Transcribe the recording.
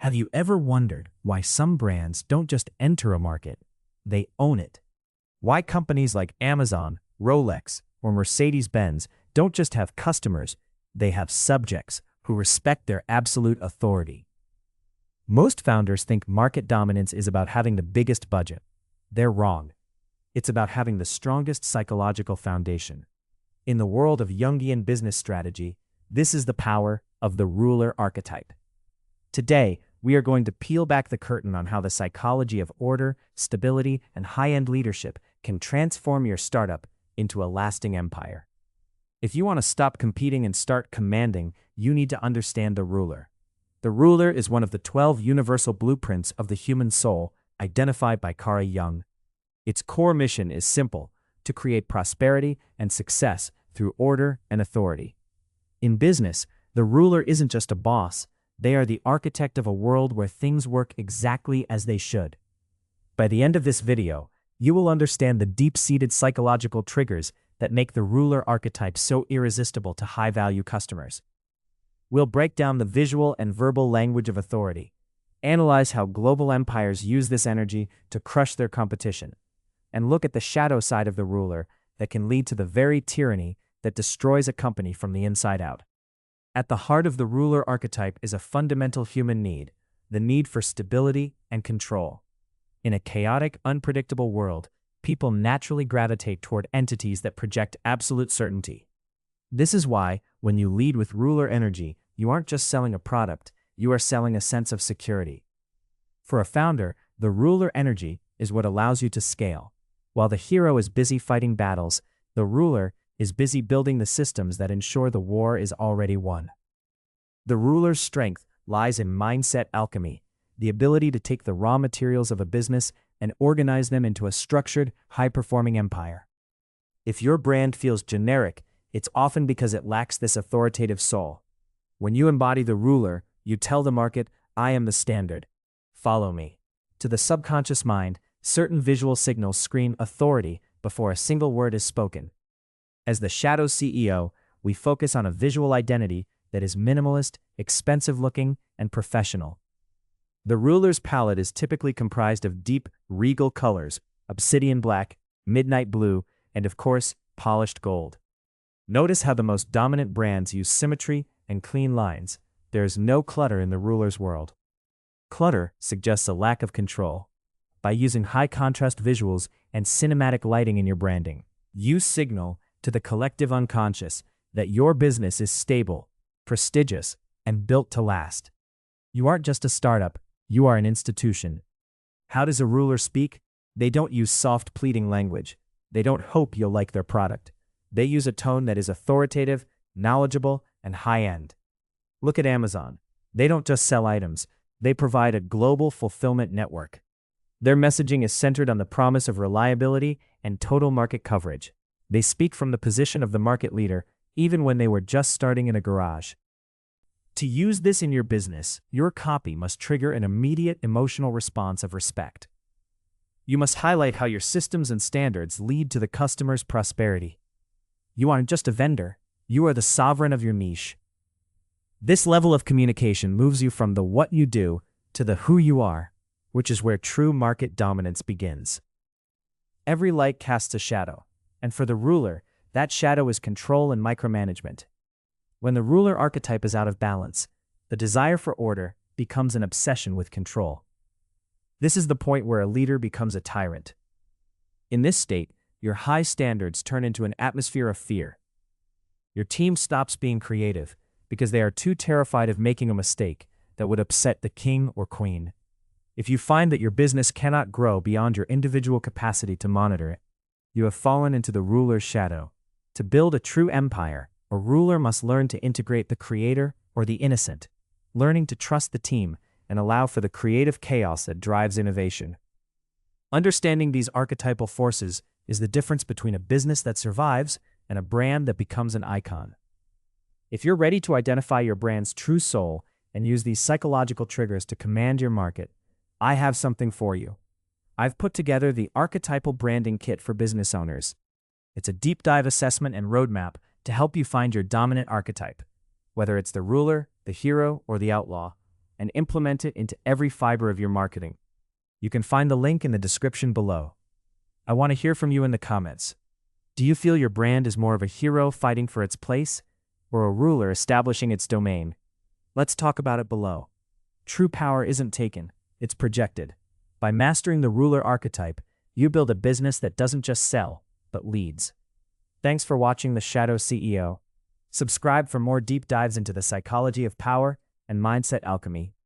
Have you ever wondered why some brands don't just enter a market, they own it? Why companies like Amazon, Rolex, or Mercedes-Benz don't just have customers, they have subjects who respect their absolute authority? Most founders think market dominance is about having the biggest budget. They're wrong. It's about having the strongest psychological foundation. In the world of Jungian business strategy, this is the power of the ruler archetype. Today, we are going to peel back the curtain on how the psychology of order, stability, and high-end leadership can transform your startup into a lasting empire. If you want to stop competing and start commanding, you need to understand the ruler. The ruler is one of the 12 universal blueprints of the human soul identified by Carl Jung. Its core mission is simple: to create prosperity and success through order and authority. In business, the ruler isn't just a boss. They are the architect of a world where things work exactly as they should. By the end of this video, you will understand the deep-seated psychological triggers that make the ruler archetype so irresistible to high-value customers. We'll break down the visual and verbal language of authority, analyze how global empires use this energy to crush their competition, and look at the shadow side of the ruler that can lead to the very tyranny that destroys a company from the inside out. At the heart of the ruler archetype is a fundamental human need, the need for stability and control. In a chaotic, unpredictable world, people naturally gravitate toward entities that project absolute certainty. This is why, when you lead with ruler energy, you aren't just selling a product, you are selling a sense of security. For a founder, the ruler energy is what allows you to scale. While the hero is busy fighting battles, the ruler is busy building the systems that ensure the war is already won. The ruler's strength lies in mindset alchemy, the ability to take the raw materials of a business and organize them into a structured, high-performing empire. If your brand feels generic, it's often because it lacks this authoritative soul. When you embody the ruler, you tell the market, "I am the standard. Follow me." To the subconscious mind, certain visual signals scream authority before a single word is spoken. As the Shadow CEO, we focus on a visual identity that is minimalist, expensive-looking, and professional. The ruler's palette is typically comprised of deep, regal colors, obsidian black, midnight blue, and of course, polished gold. Notice how the most dominant brands use symmetry and clean lines. There is no clutter in the ruler's world. Clutter suggests a lack of control. By using high-contrast visuals and cinematic lighting in your branding, you signal to the collective unconscious that your business is stable, prestigious, and built to last. You aren't just a startup, you are an institution. How does a ruler speak? They don't use soft, pleading language. They don't hope you'll like their product. They use a tone that is authoritative, knowledgeable, and high-end. Look at Amazon. They don't just sell items, they provide a global fulfillment network. Their messaging is centered on the promise of reliability and total market coverage. They speak from the position of the market leader, even when they were just starting in a garage. To use this in your business, your copy must trigger an immediate emotional response of respect. You must highlight how your systems and standards lead to the customer's prosperity. You aren't just a vendor, you are the sovereign of your niche. This level of communication moves you from the what you do to the who you are, which is where true market dominance begins. Every light casts a shadow, and for the ruler, that shadow is control and micromanagement. When the ruler archetype is out of balance, the desire for order becomes an obsession with control. This is the point where a leader becomes a tyrant. In this state, your high standards turn into an atmosphere of fear. Your team stops being creative because they are too terrified of making a mistake that would upset the king or queen. If you find that your business cannot grow beyond your individual capacity to monitor it, you have fallen into the ruler's shadow. To build a true empire, a ruler must learn to integrate the creator or the innocent, learning to trust the team and allow for the creative chaos that drives innovation. Understanding these archetypal forces is the difference between a business that survives and a brand that becomes an icon. If you're ready to identify your brand's true soul and use these psychological triggers to command your market, I have something for you. I've put together the Archetypal Branding Kit for business owners. It's a deep dive assessment and roadmap to help you find your dominant archetype. Whether it's the ruler, the hero, or the outlaw, and implement it into every fiber of your marketing. You can find the link in the description below. I want to hear from you in the comments. Do you feel your brand is more of a hero fighting for its place, or a ruler establishing its domain? Let's talk about it below. True power isn't taken, it's projected. By mastering the ruler archetype, you build a business that doesn't just sell, but leads. Thanks for watching The Shadow CEO. Subscribe for more deep dives into the psychology of power and mindset alchemy.